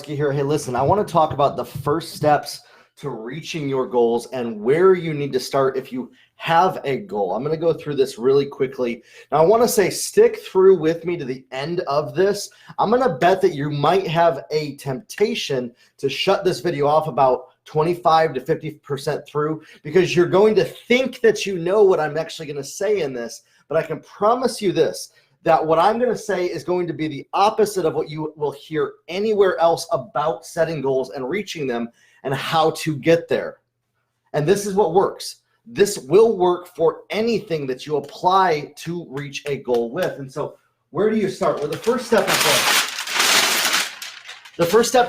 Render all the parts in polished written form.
Here. Hey, listen, I want to talk about the first steps to reaching your goals and where you need to start if you have a goal. I'm going to go through this really quickly. Now, I want to say stick through with me to the end of this. I'm going to bet that you might have a temptation to shut this video off about 25 to 50% through because you're going to think that you know what I'm actually going to say in this, but I can promise you this, that what I'm going to say is going to be the opposite of what you will hear anywhere else about setting goals and reaching them and how to get there. And this is what works. This will work for anything that you apply to reach a goal with. And so where do you start? Well, the first step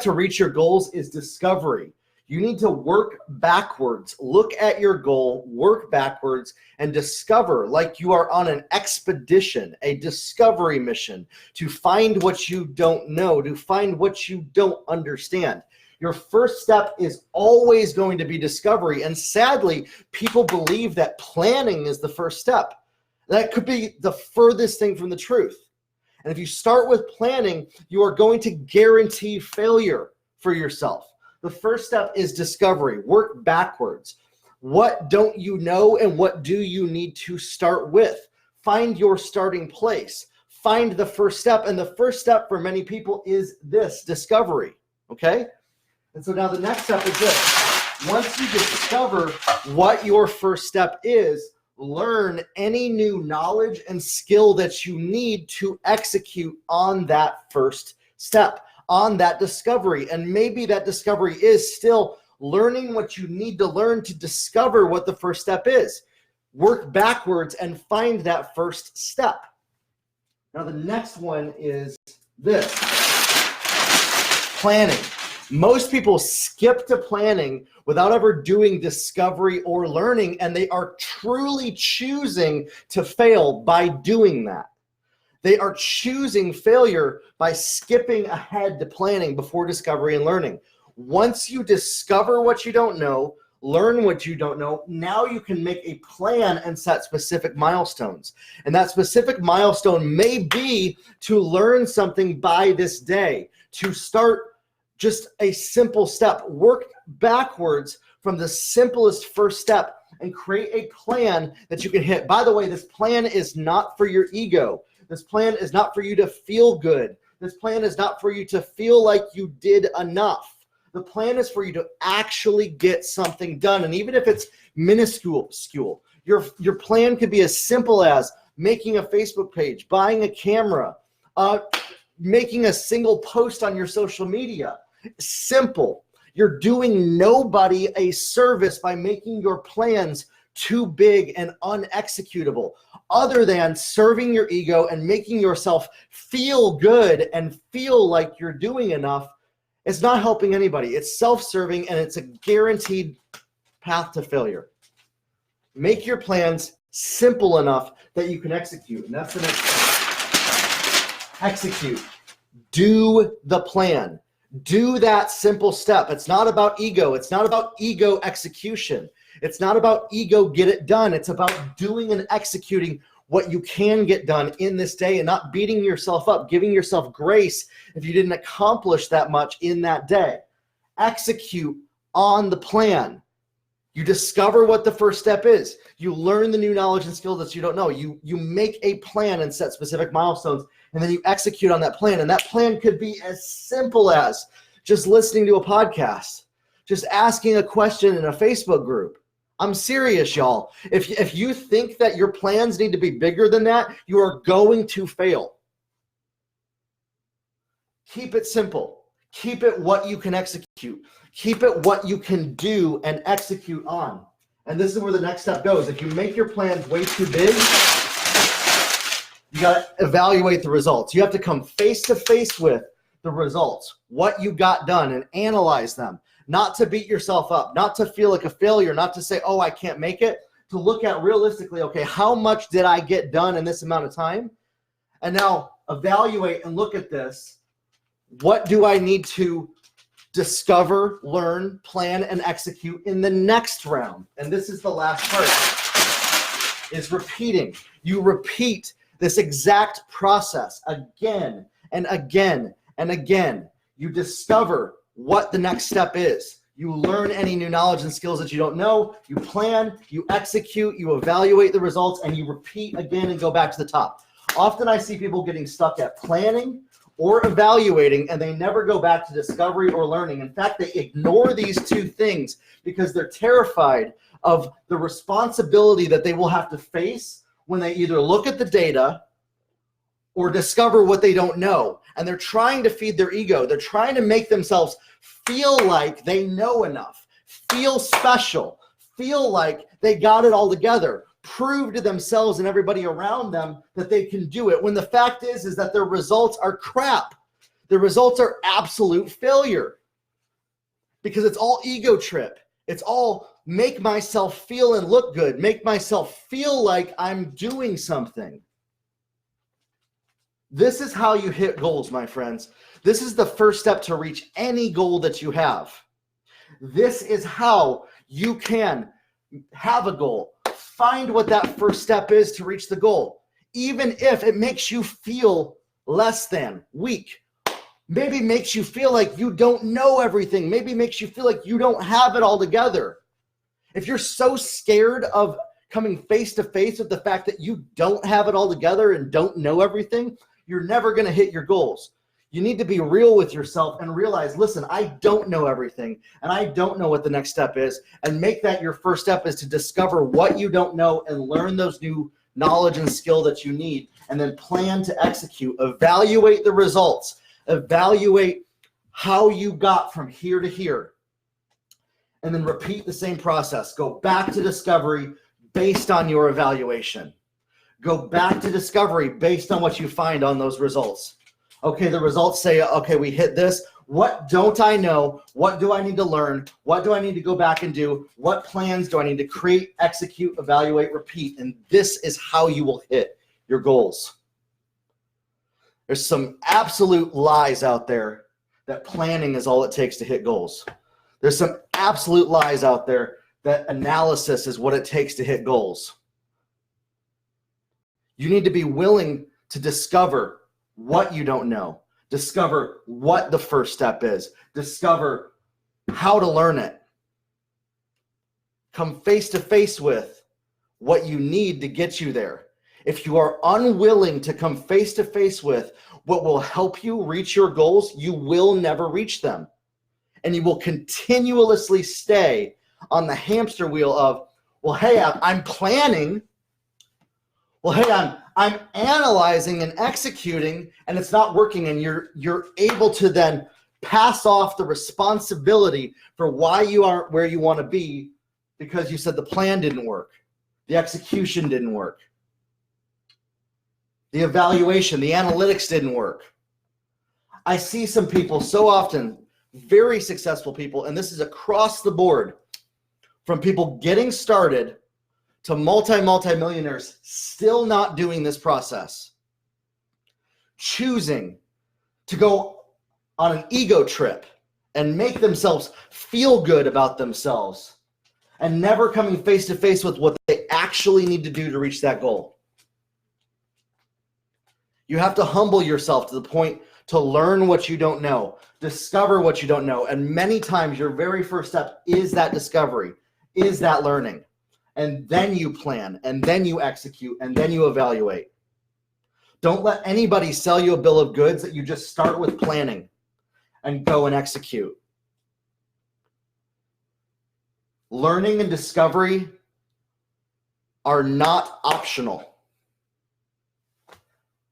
to reach your goals is discovery. You need to work backwards. Look at your goal, work backwards, and discover like you are on an expedition, a discovery mission to find what you don't know, to find what you don't understand. Your first step is always going to be discovery. And sadly, people believe that planning is the first step. That could be the furthest thing from the truth. And if you start with planning, you are going to guarantee failure for yourself. The first step is discovery. Work backwards. What don't you know and what do you need to start with? Find your starting place. Find the first step. And the first step for many people is this, discovery. Okay? And so now the next step is this. Once you discover what your first step is, learn any new knowledge and skill that you need to execute on that first step, on that discovery. And maybe that discovery is still learning what you need to learn to discover what the first step is. Work backwards and find that first step. Now the next one is this, planning. Most people skip to planning without ever doing discovery or learning, and they are truly choosing to fail by doing that. They are choosing failure by skipping ahead to planning before discovery and learning. Once you discover what you don't know, learn what you don't know, now you can make a plan and set specific milestones. And that specific milestone may be to learn something by this day, to start just a simple step. Work backwards from the simplest first step and create a plan that you can hit. By the way, this plan is not for your ego. This plan is not for you to feel good. This plan is not for you to feel like you did enough. The plan is for you to actually get something done. And even if it's minuscule, your plan could be as simple as making a Facebook page, buying a camera, making a single post on your social media. Simple. You're doing nobody a service by making your plans too big and unexecutable, other than serving your ego and making yourself feel good and feel like you're doing enough. It's not helping anybody. It's self-serving, and it's a guaranteed path to failure. Make your plans simple enough that you can execute, and that's the next step. Execute. Do the plan. Do that simple step. It's not about ego. It's not about ego execution. It's not about ego get it done. It's about doing and executing what you can get done in this day and not beating yourself up, giving yourself grace if you didn't accomplish that much in that day. Execute on the plan. You discover what the first step is. You learn the new knowledge and skill that you don't know. You make a plan and set specific milestones, and then you execute on that plan. And that plan could be as simple as just listening to a podcast, just asking a question in a Facebook group. I'm serious, y'all. If you think that your plans need to be bigger than that, you are going to fail. Keep it simple. Keep it what you can execute. Keep it what you can do and execute on. And this is where the next step goes. If you make your plans way too big, you got to evaluate the results. You have to come face to face with the results, what you got done, and analyze them. Not to beat yourself up, not to feel like a failure, not to say, oh, I can't make it, to look at realistically, okay, how much did I get done in this amount of time? And now evaluate and look at this. What do I need to discover, learn, plan, and execute in the next round? And this is the last part, is repeating. You repeat this exact process again and again and again. You discover what the next step is. You learn any new knowledge and skills that you don't know. You plan, you execute, you evaluate the results, and you repeat again and go back to the top. Often I see people getting stuck at planning or evaluating, and they never go back to discovery or learning. In fact, they ignore these two things because they're terrified of the responsibility that they will have to face when they either look at the data or discover what they don't know. And they're trying to feed their ego. They're trying to make themselves feel like they know enough, feel special, feel like they got it all together, prove to themselves and everybody around them that they can do it, when the fact is that their results are crap. The results are absolute failure because it's all ego trip. It's all make myself feel and look good, make myself feel like I'm doing something. This is how you hit goals, my friends. This is the first step to reach any goal that you have. This is how you can have a goal. Find what that first step is to reach the goal, even if it makes you feel less than, weak. Maybe makes you feel like you don't know everything. Maybe makes you feel like you don't have it all together. If you're so scared of coming face to face with the fact that you don't have it all together and don't know everything, you're never going to hit your goals. You need to be real with yourself and realize, listen, I don't know everything and I don't know what the next step is, and make that your first step is to discover what you don't know and learn those new knowledge and skill that you need, and then plan to execute. Evaluate the results. Evaluate how you got from here to here, and then repeat the same process. Go back to discovery based on your evaluation. Go back to discovery based on what you find on those results. Okay, the results say, okay, we hit this. What don't I know? What do I need to learn? What do I need to go back and do? What plans do I need to create, execute, evaluate, repeat? And this is how you will hit your goals. There's some absolute lies out there that planning is all it takes to hit goals. There's some absolute lies out there that analysis is what it takes to hit goals. You need to be willing to discover what you don't know, discover what the first step is, discover how to learn it. Come face to face with what you need to get you there. If you are unwilling to come face to face with what will help you reach your goals, you will never reach them. And you will continuously stay on the hamster wheel of, well, hey, I'm planning. Well, hey, I'm analyzing and executing, and it's not working, and you're able to then pass off the responsibility for why you aren't where you want to be because you said the plan didn't work, the execution didn't work, the evaluation, the analytics didn't work. I see some people so often, very successful people, and this is across the board, from people getting started to multi-millionaires still not doing this process, choosing to go on an ego trip and make themselves feel good about themselves and never coming face to face with what they actually need to do to reach that goal. You have to humble yourself to the point to learn what you don't know, discover what you don't know, and many times your very first step is that discovery, is that learning. And then you plan, and then you execute, and then you evaluate. Don't let anybody sell you a bill of goods that you just start with planning and go and execute. Learning and discovery are not optional.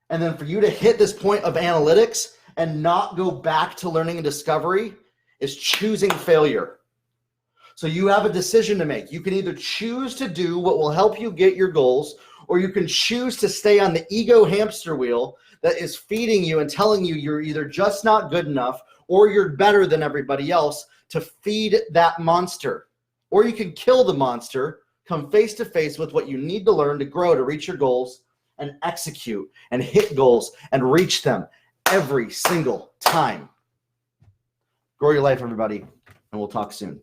And then for you to hit this point of analytics and not go back to learning and discovery is choosing failure. So you have a decision to make. You can either choose to do what will help you get your goals, or you can choose to stay on the ego hamster wheel that is feeding you and telling you you're either just not good enough or you're better than everybody else, to feed that monster. Or you can kill the monster, come face to face with what you need to learn to grow, to reach your goals, and execute and hit goals and reach them every single time. Grow your life, everybody, and we'll talk soon.